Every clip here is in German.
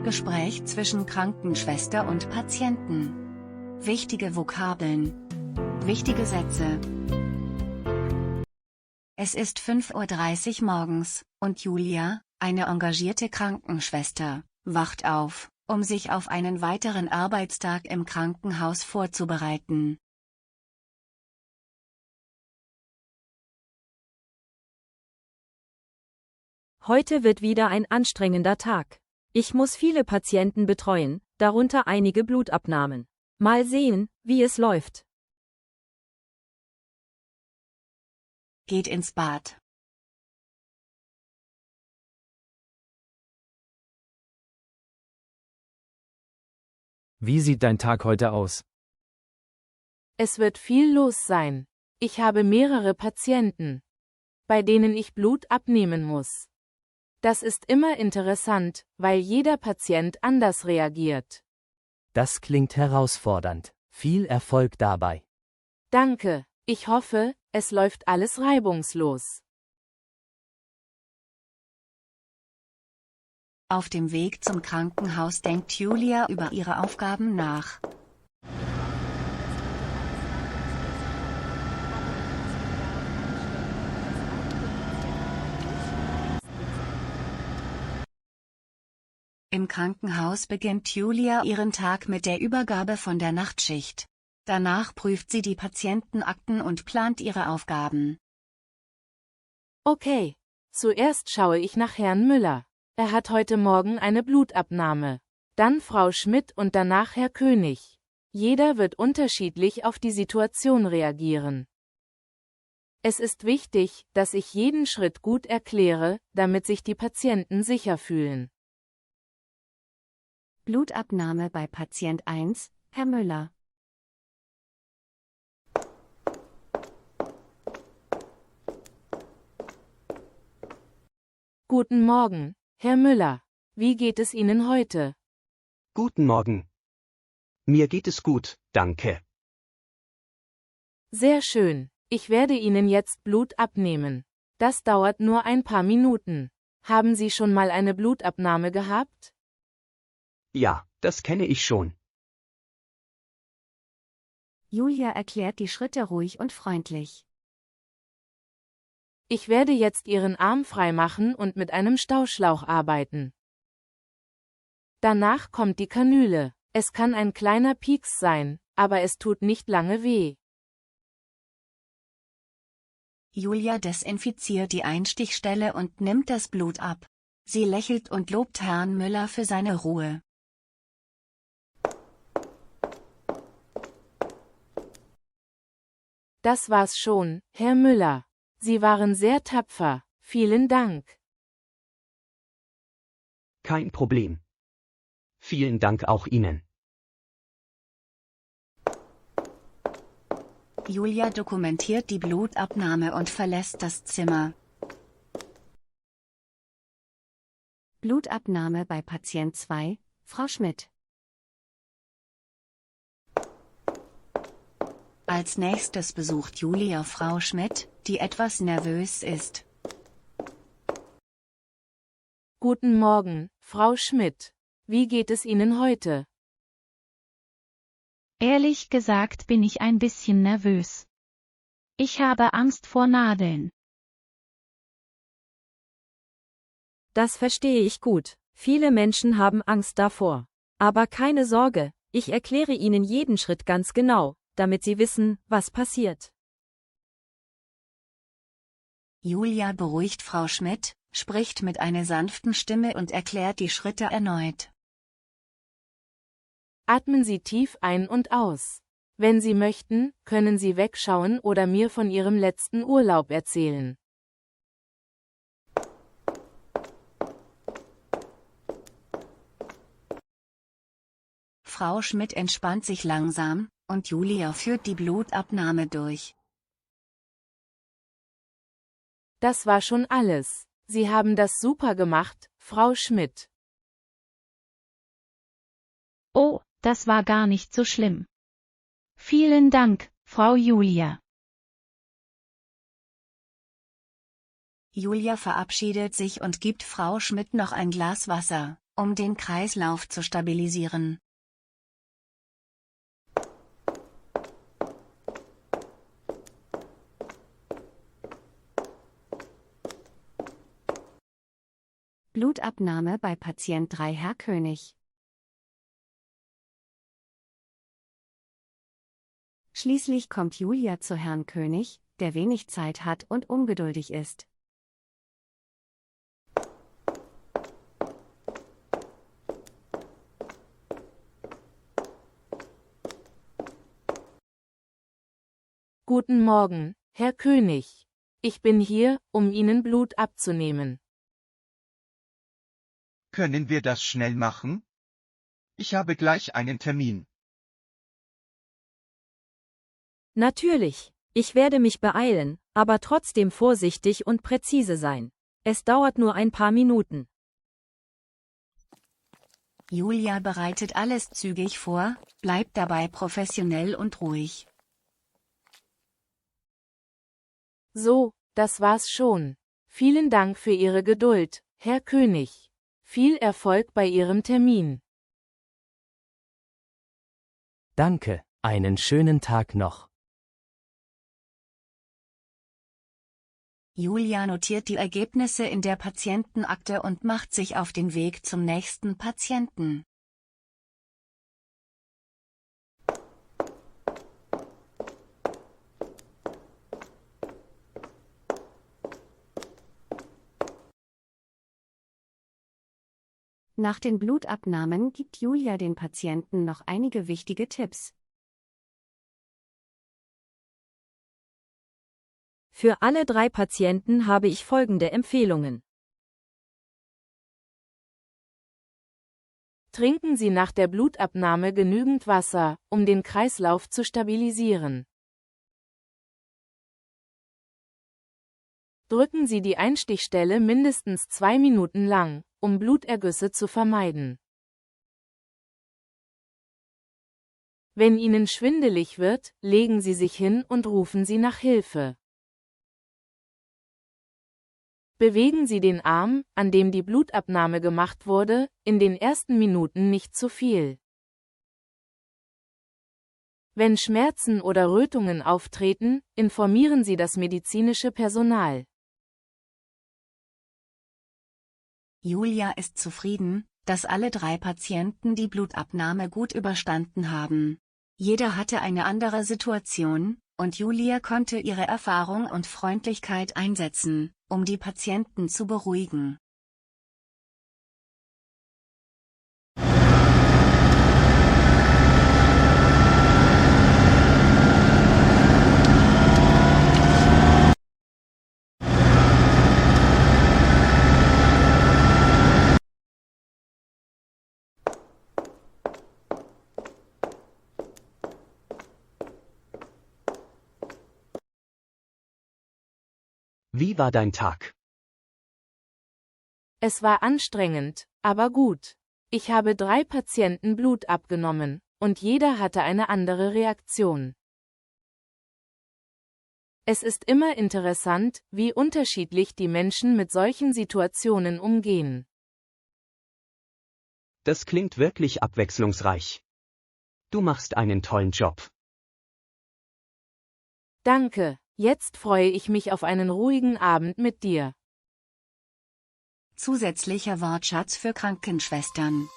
Gespräch zwischen Krankenschwester und Patienten. Wichtige Vokabeln. Wichtige Sätze. Es ist 5:30 Uhr morgens, und Julia, eine engagierte Krankenschwester, wacht auf, um sich auf einen weiteren Arbeitstag im Krankenhaus vorzubereiten. Heute wird wieder ein anstrengender Tag. Ich muss viele Patienten betreuen, darunter einige Blutabnahmen. Mal sehen, wie es läuft. Geht ins Bad. Wie sieht dein Tag heute aus? Es wird viel los sein. Ich habe mehrere Patienten, bei denen ich Blut abnehmen muss. Das ist immer interessant, weil jeder Patient anders reagiert. Das klingt herausfordernd. Viel Erfolg dabei. Danke, ich hoffe, es läuft alles reibungslos. Auf dem Weg zum Krankenhaus denkt Julia über ihre Aufgaben nach. Im Krankenhaus beginnt Julia ihren Tag mit der Übergabe von der Nachtschicht. Danach prüft sie die Patientenakten und plant ihre Aufgaben. Okay, zuerst schaue ich nach Herrn Müller. Er hat heute Morgen eine Blutabnahme. Dann Frau Schmidt und danach Herr König. Jeder wird unterschiedlich auf die Situation reagieren. Es ist wichtig, dass ich jeden Schritt gut erkläre, damit sich die Patienten sicher fühlen. Blutabnahme bei Patient 1, Herr Müller. Guten Morgen, Herr Müller. Wie geht es Ihnen heute? Guten Morgen. Mir geht es gut, danke. Sehr schön. Ich werde Ihnen jetzt Blut abnehmen. Das dauert nur ein paar Minuten. Haben Sie schon mal eine Blutabnahme gehabt? Ja, das kenne ich schon. Julia erklärt die Schritte ruhig und freundlich. Ich werde jetzt Ihren Arm freimachen und mit einem Stauschlauch arbeiten. Danach kommt die Kanüle. Es kann ein kleiner Pieks sein, aber es tut nicht lange weh. Julia desinfiziert die Einstichstelle und nimmt das Blut ab. Sie lächelt und lobt Herrn Müller für seine Ruhe. Das war's schon, Herr Müller. Sie waren sehr tapfer. Vielen Dank. Kein Problem. Vielen Dank auch Ihnen. Julia dokumentiert die Blutabnahme und verlässt das Zimmer. Blutabnahme bei Patient 2, Frau Schmidt. Als nächstes besucht Julia Frau Schmidt, die etwas nervös ist. Guten Morgen, Frau Schmidt. Wie geht es Ihnen heute? Ehrlich gesagt bin ich ein bisschen nervös. Ich habe Angst vor Nadeln. Das verstehe ich gut. Viele Menschen haben Angst davor. Aber keine Sorge, ich erkläre Ihnen jeden Schritt ganz genau, damit Sie wissen, was passiert. Julia beruhigt Frau Schmidt, spricht mit einer sanften Stimme und erklärt die Schritte erneut. Atmen Sie tief ein und aus. Wenn Sie möchten, können Sie wegschauen oder mir von Ihrem letzten Urlaub erzählen. Frau Schmidt entspannt sich langsam, und Julia führt die Blutabnahme durch. Das war schon alles. Sie haben das super gemacht, Frau Schmidt. Oh, das war gar nicht so schlimm. Vielen Dank, Frau Julia. Julia verabschiedet sich und gibt Frau Schmidt noch ein Glas Wasser. um den Kreislauf zu stabilisieren. Blutabnahme bei Patient 3 Herr König. Schließlich kommt Julia zu Herrn König, der wenig Zeit hat und ungeduldig ist. Guten Morgen, Herr König. Ich bin hier, um Ihnen Blut abzunehmen. Können wir das schnell machen? Ich habe gleich einen Termin. Natürlich, ich werde mich beeilen, aber trotzdem vorsichtig und präzise sein. Es dauert nur ein paar Minuten. Julia bereitet alles zügig vor, bleibt dabei professionell und ruhig. So, das war's schon. Vielen Dank für Ihre Geduld, Herr König. Viel Erfolg bei Ihrem Termin. Danke, einen schönen Tag noch. Julia notiert die Ergebnisse in der Patientenakte und macht sich auf den Weg zum nächsten Patienten. Nach den Blutabnahmen gibt Julia den Patienten noch einige wichtige Tipps. Für alle 3 Patienten habe ich folgende Empfehlungen. Trinken Sie nach der Blutabnahme genügend Wasser, um den Kreislauf zu stabilisieren. Drücken Sie die Einstichstelle mindestens 2 Minuten lang, um Blutergüsse zu vermeiden. Wenn Ihnen schwindelig wird, legen Sie sich hin und rufen Sie nach Hilfe. Bewegen Sie den Arm, an dem die Blutabnahme gemacht wurde, in den ersten Minuten nicht zu viel. Wenn Schmerzen oder Rötungen auftreten, informieren Sie das medizinische Personal. Julia ist zufrieden, dass alle 3 Patienten die Blutabnahme gut überstanden haben. Jeder hatte eine andere Situation, und Julia konnte ihre Erfahrung und Freundlichkeit einsetzen, um die Patienten zu beruhigen. Wie war dein Tag? Es war anstrengend, aber gut. Ich habe 3 Patienten Blut abgenommen, und jeder hatte eine andere Reaktion. Es ist immer interessant, wie unterschiedlich die Menschen mit solchen Situationen umgehen. Das klingt wirklich abwechslungsreich. Du machst einen tollen Job. Danke, jetzt freue ich mich auf einen ruhigen Abend mit dir. Zusätzlicher Wortschatz für Krankenschwestern.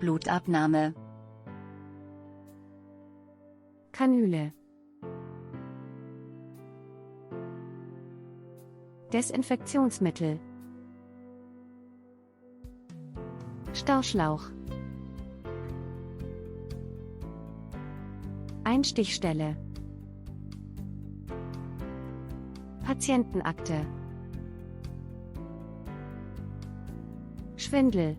Blutabnahme. Kanüle. Desinfektionsmittel. Stauschlauch. Einstichstelle. Patientenakte. Schwindel.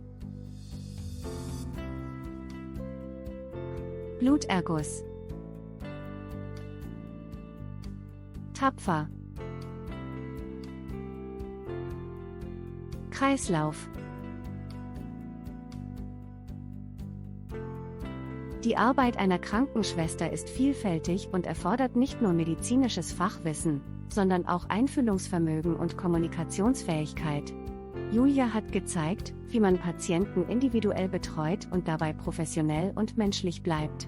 Bluterguss. Tapfer. Kreislauf. Die Arbeit einer Krankenschwester ist vielfältig und erfordert nicht nur medizinisches Fachwissen, sondern auch Einfühlungsvermögen und Kommunikationsfähigkeit. Julia hat gezeigt, wie man Patienten individuell betreut und dabei professionell und menschlich bleibt.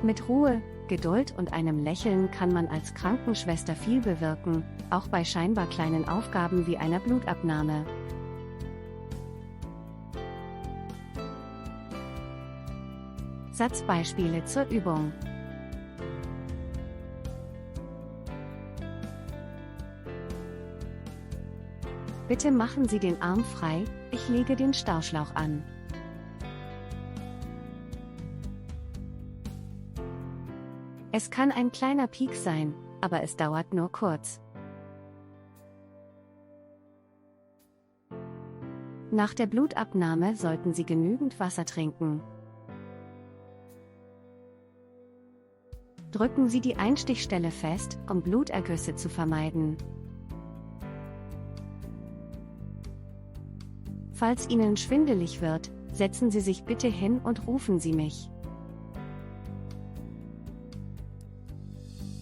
Mit Ruhe, Geduld und einem Lächeln kann man als Krankenschwester viel bewirken, auch bei scheinbar kleinen Aufgaben wie einer Blutabnahme. Satzbeispiele zur Übung. Bitte machen Sie den Arm frei, ich lege den Stauschlauch an. Es kann ein kleiner Piek sein, aber es dauert nur kurz. Nach der Blutabnahme sollten Sie genügend Wasser trinken. Drücken Sie die Einstichstelle fest, um Blutergüsse zu vermeiden. Falls Ihnen schwindelig wird, setzen Sie sich bitte hin und rufen Sie mich.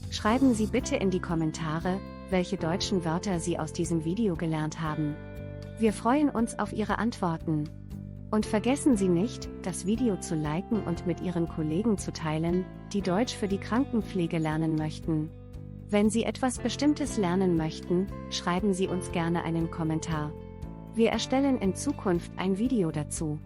Schreiben Sie bitte in die Kommentare, welche deutschen Wörter Sie aus diesem Video gelernt haben. Wir freuen uns auf Ihre Antworten. Und vergessen Sie nicht, das Video zu liken und mit Ihren Kollegen zu teilen, die Deutsch für die Krankenpflege lernen möchten. Wenn Sie etwas Bestimmtes lernen möchten, schreiben Sie uns gerne einen Kommentar. Wir erstellen in Zukunft ein Video dazu.